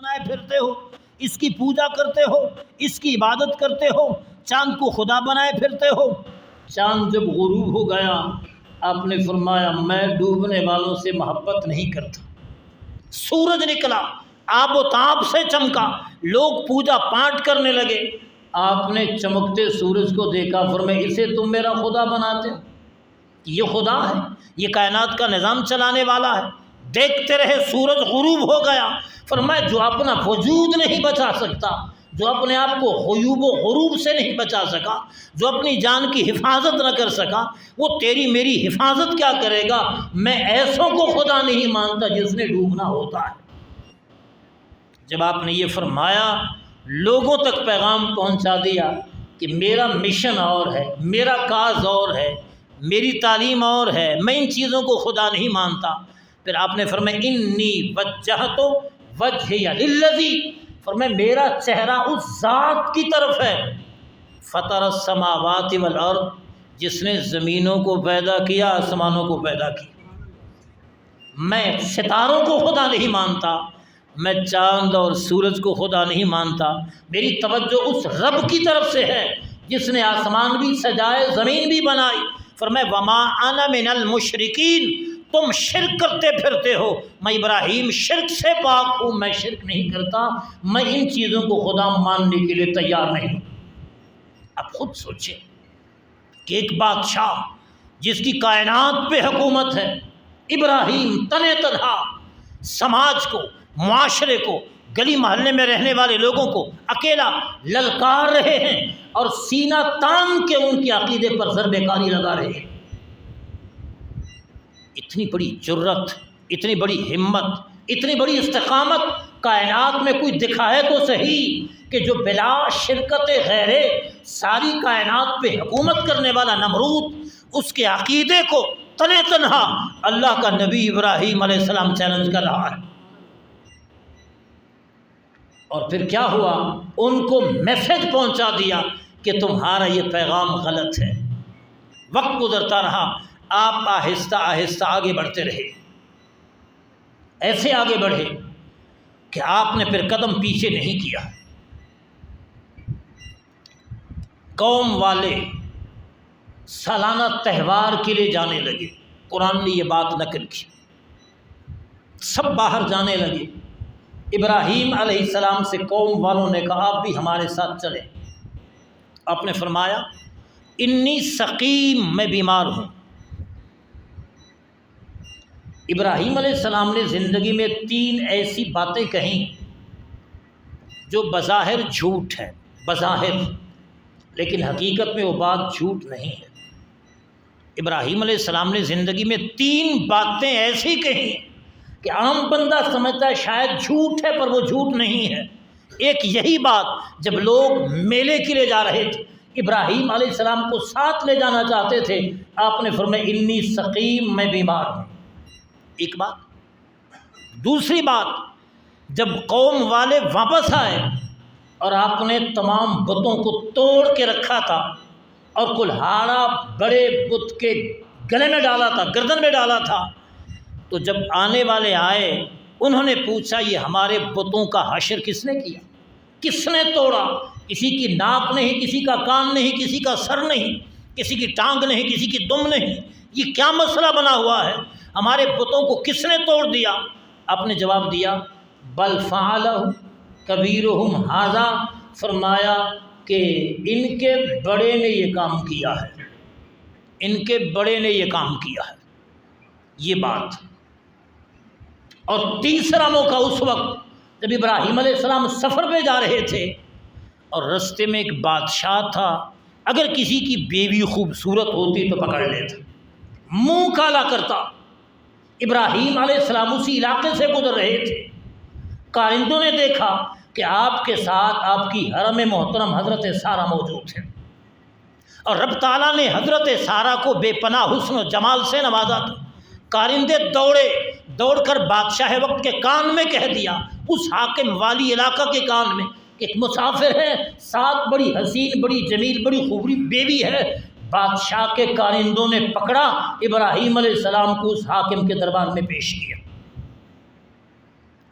بنائے پھرتے ہو، اس کی پوجا کرتے ہو، اس کی عبادت کرتے ہو، چاند کو خدا بنائے پھرتے ہو۔ چاند جب غروب ہو گیا آپ نے فرمایا میں ڈوبنے والوں سے محبت نہیں کرتا۔ سورج نکلا، آب و تاب سے چمکا، لوگ پوجا پاٹ کرنے لگے، آپ نے چمکتے سورج کو دیکھا، فرمایا اسے تم میرا خدا بناتے ہو؟ یہ خدا ہے، یہ کائنات کا نظام چلانے والا ہے۔ دیکھتے رہے، سورج غروب ہو گیا، فرمایا جو اپنا وجود نہیں بچا سکتا، جو اپنے آپ کو غیوب و غروب سے نہیں بچا سکا، جو اپنی جان کی حفاظت نہ کر سکا، وہ تیری میری حفاظت کیا کرے گا؟ میں ایسوں کو خدا نہیں مانتا جس نے ڈوبنا ہوتا ہے۔ جب آپ نے یہ فرمایا، لوگوں تک پیغام پہنچا دیا کہ میرا مشن اور ہے، میرا کاز اور ہے، میری تعلیم اور ہے، میں ان چیزوں کو خدا نہیں مانتا۔ پھر آپ نے فرمایا انی وجہت وجہی للذی، فرمایا میرا چہرہ اس ذات کی طرف ہے فطر السماوات والارض، جس نے زمینوں کو پیدا کیا، آسمانوں کو پیدا کیا۔ میں ستاروں کو خدا نہیں مانتا، میں چاند اور سورج کو خدا نہیں مانتا، میری توجہ اس رب کی طرف سے ہے جس نے آسمان بھی سجائے، زمین بھی بنائی۔ فرمایا وما انا من المشرکین، تم شرک کرتے پھرتے ہو، میں ابراہیم شرک سے پاک ہوں، میں شرک نہیں کرتا، میں ان چیزوں کو خدا ماننے کے لیے تیار نہیں ہوں۔ اب خود سوچیں کہ ایک بادشاہ جس کی کائنات پہ حکومت ہے، ابراہیم تنے تنہا سماج کو، معاشرے کو، گلی محلے میں رہنے والے لوگوں کو اکیلا للکار رہے ہیں اور سینہ تان کے ان کے عقیدے پر ضرب کاری لگا رہے ہیں۔ اتنی بڑی جرت، اتنی بڑی ہمت، اتنی بڑی استقامت کائنات میں کوئی دکھائے تو صحیح کہ جو بلا شرکت غیرے ساری کائنات پہ حکومت کرنے والا نمرود، اس کے عقیدے کو تنے تنہا اللہ کا نبی ابراہیم علیہ السلام چیلنج کر رہا ہے۔ اور پھر کیا ہوا؟ ان کو میسج پہنچا دیا کہ تمہارا یہ پیغام غلط ہے۔ وقت گزرتا رہا، آپ آہستہ آہستہ آگے بڑھتے رہے، ایسے آگے بڑھے کہ آپ نے پھر قدم پیچھے نہیں کیا۔ قوم والے سالانہ تہوار کے لیے جانے لگے، قرآن نے یہ بات نقل کی، سب باہر جانے لگے۔ ابراہیم علیہ السلام سے قوم والوں نے کہا آپ بھی ہمارے ساتھ چلیں۔ آپ نے فرمایا انی سقیم، میں بیمار ہوں۔ ابراہیم علیہ السلام نے زندگی میں 3 ایسی باتیں کہیں جو بظاہر جھوٹ ہے، بظاہر، لیکن حقیقت میں وہ بات جھوٹ نہیں ہے۔ ابراہیم علیہ السلام نے زندگی میں 3 باتیں ایسی کہیں کہ عام بندہ سمجھتا ہے شاید جھوٹ ہے، پر وہ جھوٹ نہیں ہے۔ ایک یہی بات، جب لوگ میلے کے لیے جا رہے تھے، ابراہیم علیہ السلام کو ساتھ لے جانا چاہتے تھے، آپ نے فرمایا انی سقیم، میں بیمار ہوں۔ ایک بات۔ دوسری بات، جب قوم والے واپس آئے اور آپ نے تمام بتوں کو توڑ کے رکھا تھا اور کلہاڑا بڑے بت کے گلے میں ڈالا تھا، گردن میں ڈالا تھا، تو جب آنے والے آئے انہوں نے پوچھا یہ ہمارے بتوں کا حشر کس نے کیا، کس نے توڑا؟ کسی کی ناک نہیں، کسی کا کان نہیں، کسی کا سر نہیں، کسی کی ٹانگ نہیں، کسی کی دم نہیں، یہ کیا مسئلہ بنا ہوا ہے؟ ہمارے بتوں کو کس نے توڑ دیا؟ آپ نے جواب دیا بل فعلہ کبیرہم ھذا، فرمایا کہ ان کے بڑے نے یہ کام کیا ہے، ان کے بڑے نے یہ کام کیا ہے۔ یہ بات۔ اور تیسرا موقع اس وقت جب ابراہیم علیہ السلام سفر پہ جا رہے تھے اور رستے میں ایک بادشاہ تھا، اگر کسی کی بیوی خوبصورت ہوتی تو پکڑ لیتا، منہ کالا کرتا۔ ابراہیم علیہ السلام اسی علاقے سے گزر رہے تھے، کارندوں نے دیکھا کہ آپ کے ساتھ آپ کی حرم محترم حضرت سارہ موجود ہے، اور رب تعالیٰ نے حضرت سارہ کو بے پناہ حسن و جمال سے نوازا تھا۔ کارندے دوڑ کر بادشاہ وقت کے کان میں کہہ دیا، اس حاکم والی علاقہ کے کان میں کہ ایک مسافر ہے، ساتھ بڑی حسین، بڑی جمیل، بڑی خوبری بیوی ہے۔ بادشاہ کے کارندوں نے پکڑا ابراہیم علیہ السلام کو، اس حاکم کے دربار میں پیش کیا۔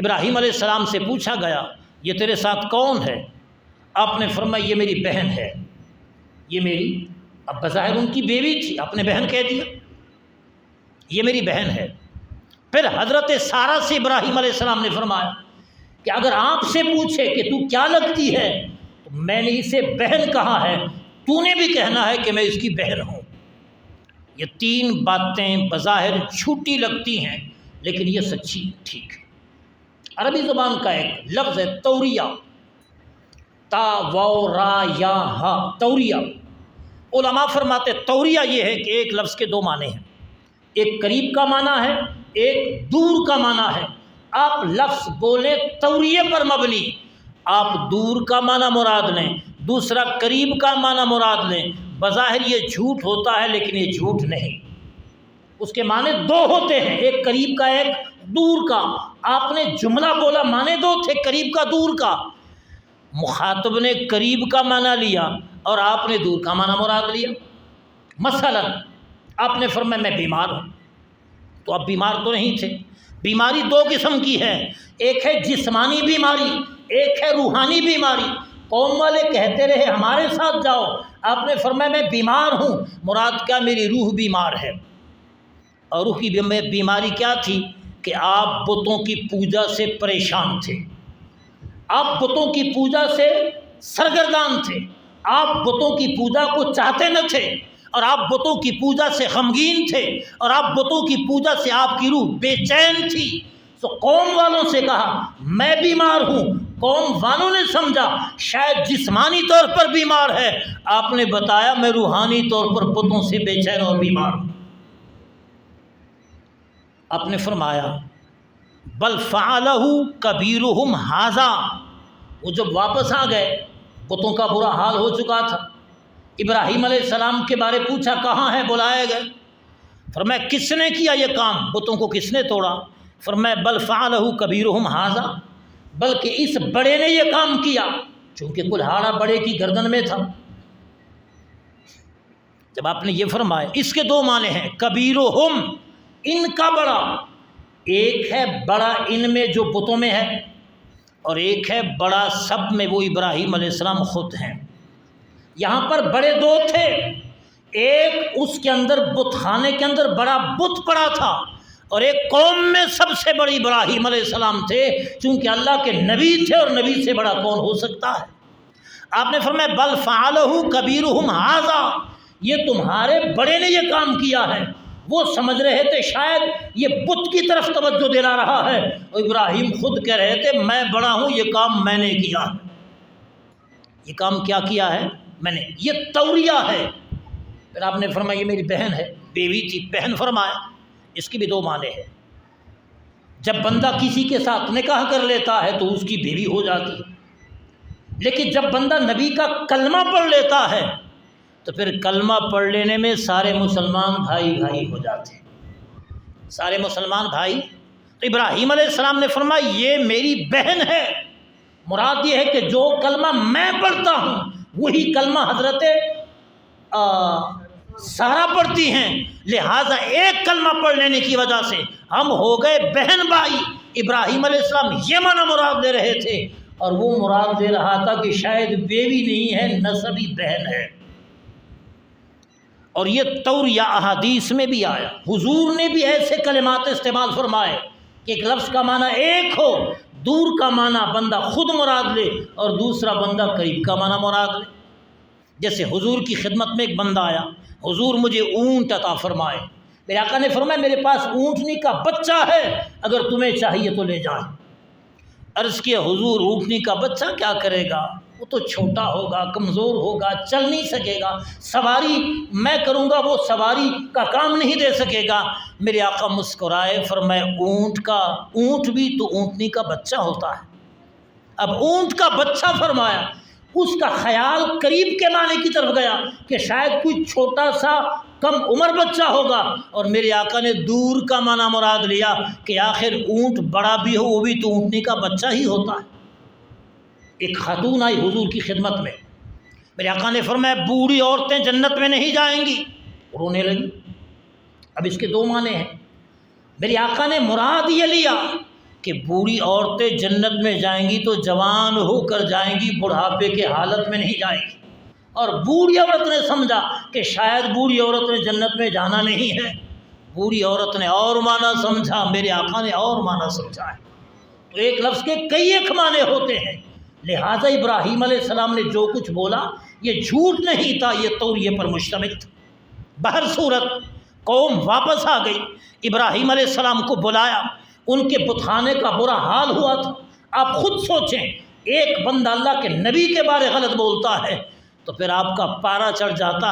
ابراہیم علیہ السلام سے پوچھا گیا یہ تیرے ساتھ کون ہے؟ آپ نے فرمایا یہ میری بہن ہے، یہ میری، اب بظاہر ان کی بیوی تھی، اپنے بہن کہہ دیا، یہ میری بہن ہے۔ پھر حضرت سارہ سے ابراہیم علیہ السلام نے فرمایا کہ اگر آپ سے پوچھے کہ تو کیا لگتی ہے تو میں نے اسے بہن کہا ہے، تو نے بھی کہنا ہے کہ میں اس کی بہن ہوں۔ یہ تین باتیں بظاہر جھوٹی لگتی ہیں لیکن یہ سچی ٹھیک ہے۔ عربی زبان کا ایک لفظ ہے توریہ، تا واو را یا ہا، توریہ۔ علماء فرماتے توریہ یہ ہے کہ ایک لفظ کے دو معنی ہیں، ایک قریب کا معنی ہے، ایک دور کا معنی ہے۔ آپ لفظ بولیں توریہ پر مبنی، آپ دور کا معنی مراد لیں، دوسرا قریب کا معنی مراد لیں، بظاہر یہ جھوٹ ہوتا ہے لیکن یہ جھوٹ نہیں، اس کے معنی دو ہوتے ہیں، ایک قریب کا ایک دور کا۔ آپ نے جملہ بولا معنی دو تھے، قریب کا دور کا، مخاطب نے قریب کا معنی لیا اور آپ نے دور کا معنی مراد لیا۔ مثلا آپ نے فرمایا میں بیمار ہوں، تو اب بیمار تو نہیں تھے۔ بیماری دو قسم کی ہے، ایک ہے جسمانی بیماری، ایک ہے روحانی بیماری۔ قوم والے کہتے رہے ہمارے ساتھ جاؤ، آپ نے فرمایا میں بیمار ہوں، مراد کیا میری روح بیمار ہے۔ اور روح کی بیماری کیا تھی کہ آپ بتوں کی پوجا سے پریشان تھے، آپ بتوں کی پوجا سے سرگردان تھے، آپ بتوں کی پوجا کو چاہتے نہ تھے، اور آپ بتوں کی پوجا سے غمگین تھے، اور آپ بتوں کی پوجا سے آپ کی روح بے چین تھی۔ تو قوم والوں سے کہا میں بیمار ہوں، قوم والوں نے سمجھا شاید جسمانی طور پر بیمار ہے، آپ نے بتایا میں روحانی طور پر بتوں سے بے چین اور بیمار ہوں۔ آپ نے فرمایا بل فعلہ کبیرہم ھذا، وہ جب واپس آ گئے بتوں کا برا حال ہو چکا تھا، ابراہیم علیہ السلام کے بارے پوچھا کہاں ہے، بلائے گئے، فرمایا کس نے کیا یہ کام، بتوں کو کس نے توڑا؟ فرمایا بل فعلہ کبیرہم ھذا، بلکہ اس بڑے نے یہ کام کیا، چونکہ کلہاڑا بڑے کی گردن میں تھا۔ جب آپ نے یہ فرمایا، اس کے دو معنی ہیں، کبیرہم ان کا بڑا، ایک ہے بڑا ان میں جو بتوں میں ہے، اور ایک ہے بڑا سب میں، وہ ابراہیم علیہ السلام خود ہیں۔ یہاں پر بڑے دو تھے، ایک اس کے اندر بت خانے کے اندر بڑا بت پڑا تھا، اور ایک قوم میں سب سے بڑی ابراہیم علیہ السلام تھے، چونکہ اللہ کے نبی تھے اور نبی سے بڑا کون ہو سکتا ہے۔ آپ نے فرمایا بل فعلہ کبیرہم ھذا، یہ تمہارے بڑے نے یہ کام کیا ہے۔ وہ سمجھ رہے تھے شاید یہ بت کی طرف توجہ دلا رہا ہے، اور ابراہیم خود کہہ رہے تھے میں بڑا ہوں، یہ کام میں نے کیا ہے۔ یہ کام کیا کیا ہے؟ میں نے، یہ توریہ ہے۔ پھر آپ نے فرمایا یہ میری بہن ہے، بیوی تھی، بہن فرمایا، اس کی بھی دو معنی ہے۔ جب بندہ کسی کے ساتھ نکاح کر لیتا ہے تو اس کی بیوی ہو جاتی ہے، لیکن جب بندہ نبی کا کلمہ پڑھ لیتا ہے تو پھر کلمہ پڑھ لینے میں سارے مسلمان بھائی بھائی ہو جاتے ہیں، سارے مسلمان بھائی۔ تو ابراہیم علیہ السلام نے فرمایا یہ میری بہن ہے، مراد یہ ہے کہ جو کلمہ میں پڑھتا ہوں وہی کلمہ حضرت سارہ پڑھتی ہیں، لہٰذا ایک کلمہ پڑھ لینے کی وجہ سے ہم ہو گئے بہن بھائی۔ ابراہیم علیہ السلام یہ معنی مراد دے رہے تھے، اور وہ مراد دے رہا تھا کہ شاید بیوی نہیں ہے، نسبی بہن ہے۔ اور یہ توریہ احادیث میں بھی آیا، حضور نے بھی ایسے کلمات استعمال فرمائے کہ ایک لفظ کا معنی ایک ہو، دور کا معنی بندہ خود مراد لے اور دوسرا بندہ قریب کا معنی مراد لے۔ جیسے حضور کی خدمت میں ایک بندہ آیا، حضور مجھے اونٹ عطا فرمائے، میرے آقا نے فرمایا میرے پاس اونٹنی کا بچہ ہے، اگر تمہیں چاہیے تو لے جائیں۔ عرض کیا حضور اونٹنی کا بچہ کیا کرے گا، وہ تو چھوٹا ہوگا، کمزور ہوگا، چل نہیں سکے گا، سواری میں کروں گا وہ سواری کا کام نہیں دے سکے گا۔ میرے آقا مسکرائے، فرمائے اونٹ بھی تو اونٹنی کا بچہ ہوتا ہے۔ اب اونٹ کا بچہ فرمایا، اس کا خیال قریب کے معنی کی طرف گیا کہ شاید کوئی چھوٹا سا کم عمر بچہ ہوگا، اور میرے آقا نے دور کا معنی مراد لیا کہ آخر اونٹ بڑا بھی ہو وہ بھی تو اونٹنی کا بچہ ہی ہوتا ہے۔ ایک خاتون آئی حضور کی خدمت میں، میرے آقا نے فرمایا بوڑھی عورتیں جنت میں نہیں جائیں گی، رونے لگی۔ اب اس کے دو معنی ہیں، میرے آقا نے مراد یہ لیا کہ بوڑھی عورتیں جنت میں جائیں گی تو جوان ہو کر جائیں گی، بڑھاپے کے حالت میں نہیں جائیں گی۔ اور بوڑھی عورت نے سمجھا کہ شاید بوڑھی عورت نے جنت میں جانا نہیں ہے، بوڑھی عورت نے اور معنی سمجھا، میرے آقا نے اور معنی سمجھا ہے۔ تو ایک لفظ کے کئی ایک معنی ہوتے ہیں، لہٰذا ابراہیم علیہ السلام نے جو کچھ بولا یہ جھوٹ نہیں تھا، یہ توریے پر مشتمل تھا۔ بہر صورت قوم واپس آ گئی، ابراہیم علیہ السلام کو بلایا، ان کے بت خانے کا برا حال ہوا تھا۔ آپ خود سوچیں، ایک بندہ اللہ کے نبی کے بارے غلط بولتا ہے تو پھر آپ کا پارا چڑھ جاتا ہے۔